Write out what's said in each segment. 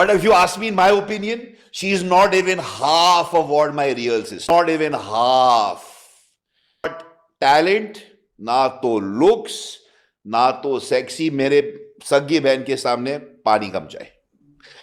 But if you ask me in my opinion, she is not even half of what my real sister. Not even half. But talent, ना तो looks, ना तो sexy, मेरे सगी बहन के सामने पानी कम जाए.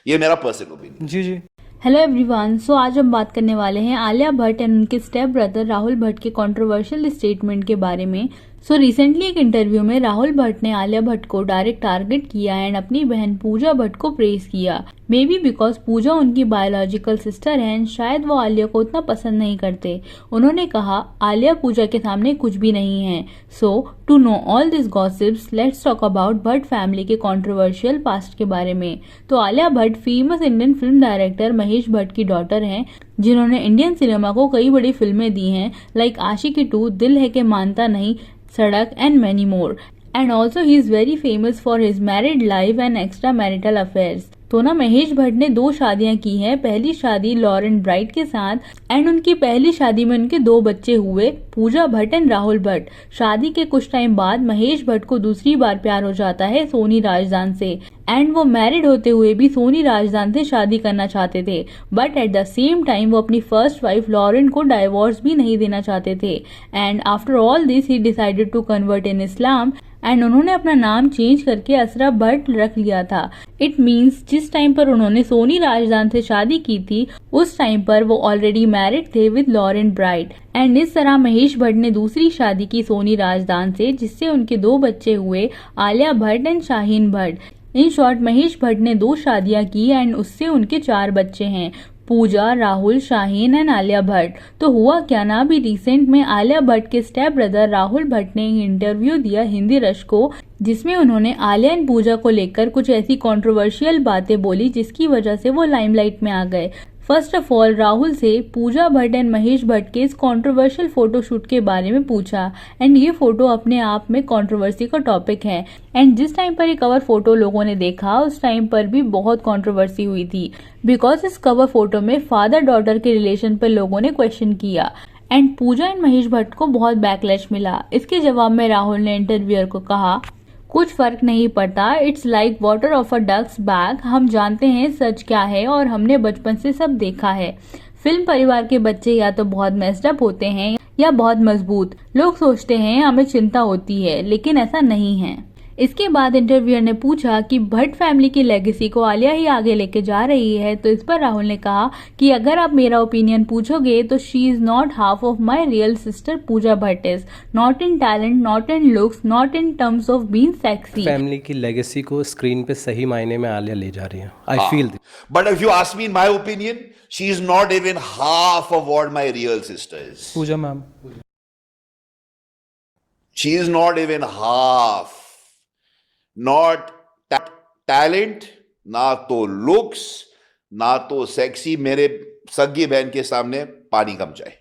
ये मेरा पर्सनल ओपिनियन. जी जी. Hello everyone. सो आज हम बात करने वाले हैं आलिया भट्ट एंड उनके स्टेप ब्रदर राहुल भट्ट के कंट्रोवर्शियल स्टेटमेंट के बारे में. सो रिसेंटली एक इंटरव्यू में राहुल भट्ट ने आलिया भट्ट को डायरेक्ट टारगेट किया एंड अपनी बहन पूजा भट्ट को प्रेज किया. मे बी बिकॉज पूजा उनकी बायोलॉजिकल सिस्टर है एंड शायद वो आलिया को उतना पसंद नहीं करते. उन्होंने कहा आलिया पूजा के सामने कुछ भी नहीं है. So to know all this gossips let's talk about Bhatt family के कंट्रोवर्शियल पास्ट के बारे में. तो Alia Bhatt famous Indian film director Mahesh Bhatt की डॉटर हैं जिन्होंने इंडियन सिनेमा को कई बड़ी फिल्में दी हैं लाइक आशिकी 2, दिल है के मानता नहीं, सड़क and many more. And also he is very famous for his married life and extra marital affairs. तो ना महेश भट्ट ने 2 शादियां की हैं. पहली शादी लॉरेन ब्राइट के साथ एंड उनकी पहली शादी में उनके 2 बच्चे हुए, पूजा भट्ट एंड राहुल भट्ट. शादी के कुछ टाइम बाद महेश भट्ट को दूसरी बार प्यार हो जाता है सोनी राजदान से एंड वो मैरिड होते हुए भी सोनी राजदान से शादी करना चाहते थे. But at the same time वो अपनी फर्स्ट वाइफ लॉरेन को डाइवोर्स भी नहीं देना चाहते थे. And after all this he decided to convert in Islam and उन्होंने अपना नाम चेंज करके असरा भट्ट रख लिया था. इट मीन्स जिस टाइम पर उन्होंने सोनी राजदान से शादी की थी उस टाइम पर वो ऑलरेडी मैरिड थे विद लॉरेन ब्राइट. एंड इस तरह महेश भट्ट ने दूसरी शादी की सोनी राजदान से जिससे उनके 2 बच्चे हुए, Alia Bhatt and Shaheen Bhatt. In short Mahesh Bhatt ने 2 शादियां की एंड उससे उनके 4 बच्चे हैं, पूजा, राहुल, शाहीन एंड आलिया भट्ट. तो हुआ क्या ना, अभी रिसेंट में आलिया भट्ट के स्टेप ब्रदर राहुल भट्ट ने एक इंटरव्यू दिया हिंदी रश को जिसमें उन्होंने आलिया एंड पूजा को लेकर कुछ ऐसी कंट्रोवर्शियल बातें बोली जिसकी वजह से वो लाइमलाइट में आ गए. फर्स्ट ऑफ ऑल राहुल से पूजा भट्ट एंड महेश भट्ट के इस कंट्रोवर्शियल फोटोशूट के बारे में पूछा एंड ये फोटो अपने आप में कंट्रोवर्सी का टॉपिक है. एंड जिस टाइम पर ये कवर फोटो लोगों ने देखा उस टाइम पर भी बहुत कंट्रोवर्सी हुई थी बिकॉज इस कवर फोटो में फादर डॉटर के रिलेशन पर लोगों ने क्वेश्चन किया एंड पूजा एंड महेश भट्ट को बहुत बैकलैश मिला. इसके जवाब में राहुल ने इंटरव्यूअर को कहा कुछ फर्क नहीं पड़ता, it's like water off a duck's back. हम जानते हैं सच क्या है और हमने बचपन से सब देखा है. फिल्म परिवार के बच्चे या तो बहुत मेस्ड अप होते हैं या बहुत मजबूत. लोग सोचते हैं हमें चिंता होती है लेकिन ऐसा नहीं है. इसके बाद इंटरव्यूअर ने पूछा कि भट्ट फैमिली की लेगेसी को आलिया ही आगे लेके जा रही है. तो इस पर राहुल ने कहा कि अगर आप मेरा ओपिनियन पूछोगे तो she is not half of my real sister Pooja Bhatt is, not in talent, not in looks, not in terms of being sexy. Family की लेगेसी को स्क्रीन पे सही मायने में आलिया ले जा रही है. I feel. But if you ask me in my opinion, she is not even half of what my real sister is. Pooja ma'am, she is not even half. Not talent, ना तो लुक्स, ना तो सेक्सी, मेरे सगी बहन के सामने पानी कम जाए.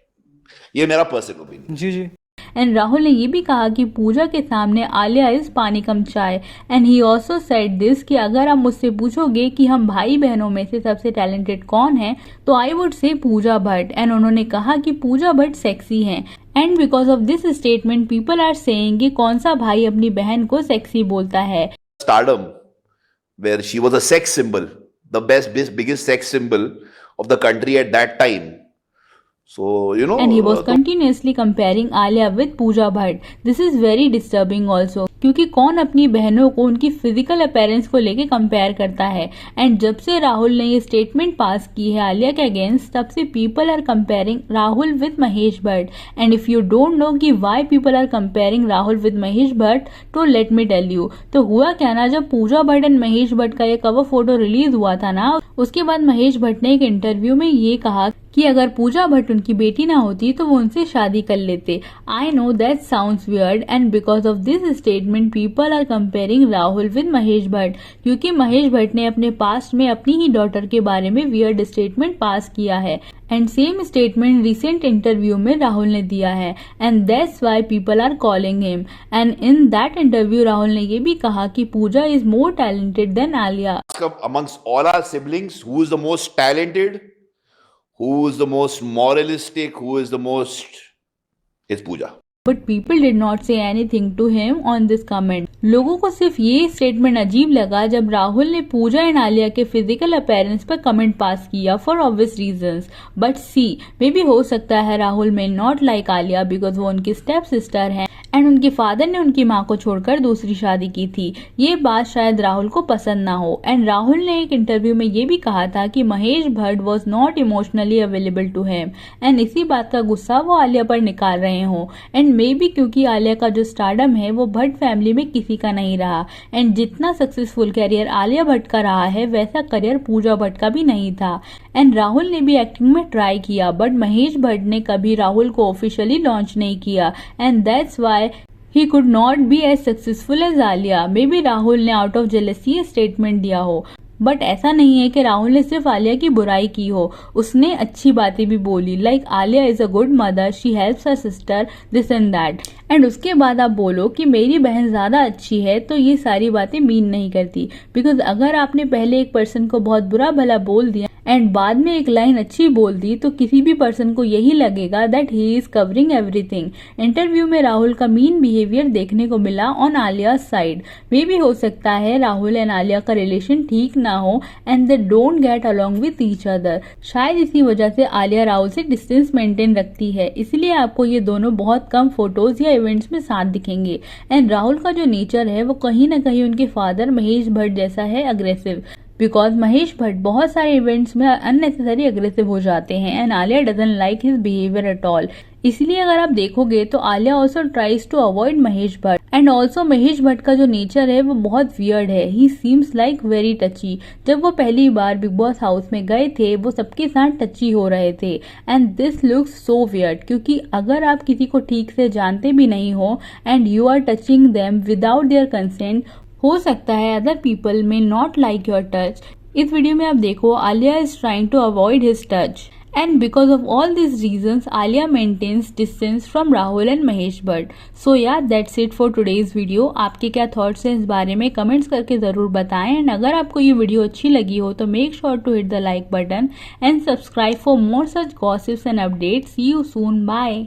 ये मेरा पर्सनल ओपिनियन. जी जी. एंड राहुल ने ये भी कहा कि पूजा के सामने आलिया इज पानी कम चाय. And he also said this कि अगर आप मुझसे पूछोगे कि हम भाई बहनों में से सबसे टैलेंटेड कौन है तो I would say Pooja Bhatt. And उन्होंने कहा कि पूजा भट्ट सेक्सी हैं. And because of this statement people are saying कि कौन सा भाई अपनी बहन को सेक्सी बोलता है. Stardom, where she was a sex symbol, the biggest sex symbol of the country at that time. So, you know. And he was continuously comparing Alia with Pooja Bhatt. This is very disturbing also. क्योंकि कौन अपनी बहनों को उनकी physical appearance को लेके compare करता है. एंड जब से राहुल ने ये स्टेटमेंट पास की है आलिया के अगेंस्ट तब से people are comparing Rahul with Mahesh Bhatt. And if you don't know कि why people are comparing Rahul with Mahesh Bhatt तो लेट मी टेल यू. तो हुआ क्या ना, जब पूजा भट्ट एंड महेश भट्ट का ये कवर फोटो रिलीज हुआ था ना उसके बाद महेश भट्ट ने एक इंटरव्यू में ये कहा कि अगर पूजा भट्ट उनकी बेटी ना होती तो वो उनसे शादी कर लेते. I know that sounds weird and because of this statement people are comparing Rahul with Mahesh Bhatt क्योंकि महेश भट्ट ने अपने पास्ट में अपनी ही डॉटर के बारे में वियर्ड स्टेटमेंट पास किया है. And same statement recent interview में राहुल ने दिया है and that's why people are calling him. And in that interview Rahul ने ये भी कहा कि Pooja is more talented than Alia. Amongst all our siblings, who is the most talented? Who is the most moralistic? Who is the most? It's Pooja. But people did not say anything to him on this comment. लोगों को सिर्फ ये statement अजीब लगा जब राहुल ने पूजा and Alia के physical appearance पर कमेंट पास किया फॉर ऑब्वियस रीजंस। बट सी मे भी हो सकता है राहुल में नॉट लाइक आलिया बिकॉज वो उनकी स्टेप सिस्टर है एंड उनके फादर ने उनकी माँ को छोड़कर दूसरी शादी की थी। ये बात शायद राहुल को पसंद ना हो एंड राहुल ने एक इंटरव्यू में ये भी कहा था कि Mahesh Bhatt was not emotionally available to him and इसी बात का गुस्सा वो आलिया पर निकाल रहे हो एंड मे बी क्योंकि आलिया का जो स्टारडम है वो भट्ट फैमिली में किसी का नहीं रहा एंड जितना सक्सेसफुल कैरियर आलिया भट्ट का रहा है वैसा करियर पूजा भट्ट का भी नहीं था एंड राहुल ने भी एक्टिंग में ट्राई किया बट महेश भट्ट ने कभी राहुल को ऑफिशियली लॉन्च नहीं किया and that's why he could not be as successful as Alia। May be Rahul ने आउट ऑफ जेलसी स्टेटमेंट दिया हो बट ऐसा नहीं है कि राहुल ने सिर्फ आलिया की बुराई की हो, उसने अच्छी बातें भी बोली like Alia is a good mother, she helps her sister, this and that and उसके बाद आप बोलो कि मेरी बहन ज्यादा अच्छी है तो ये सारी बातें मीन नहीं करती बिकॉज अगर आपने पहले एक पर्सन को बहुत बुरा भला बोल दिया एंड बाद में एक लाइन अच्छी बोल दी तो किसी भी पर्सन को यही लगेगा that he is covering everything. Interview में राहुल का मीन बिहेवियर देखने को मिला ऑन आलिया साइड। मे भी हो सकता है राहुल एंड आलिया का रिलेशन ठीक ना हो and they don't get along with each other. शायद इसी वजह से आलिया राहुल से डिस्टेंस मेंटेन रखती है, इसलिए आपको ये दोनों बहुत कम फोटोज या इवेंट्स में साथ दिखेंगे एंड राहुल का जो नेचर है वो कहीं ना कहीं उनके फादर महेश भट्ट जैसा है, अग्रेसिव बिकॉज महेश भट्ट बहुत सारे इवेंट्स में अननेसेसरी अग्रेसिव हो जाते हैं and Alia doesn't like his behaviour at all. इसलिए अगर आप देखोगे तो Alia also tries to avoid Mahesh Bhatt and also Mahesh Bhatt का जो नेचर है वो बहुत वियर्ड है, he seems like very touchy. जब वो पहली बार बिग बॉस हाउस में गए थे वो सबके साथ टची हो रहे थे and this looks so weird क्योंकि अगर आप किसी को ठीक से जानते भी नहीं हो and you are touching them without their consent, हो सकता है other people may not like your touch. इस वीडियो में आप देखो Alia is trying to avoid his touch and because of all this reasons Alia maintains distance from Rahul and Mahesh Bhatt. So yeah that's it for today's video. आपके क्या thoughts हैं इस बारे में कमेंट्स करके जरूर बताएं एंड अगर आपको ये वीडियो अच्छी लगी हो तो make sure to hit the like button and subscribe for more such gossips and updates. See you soon, bye.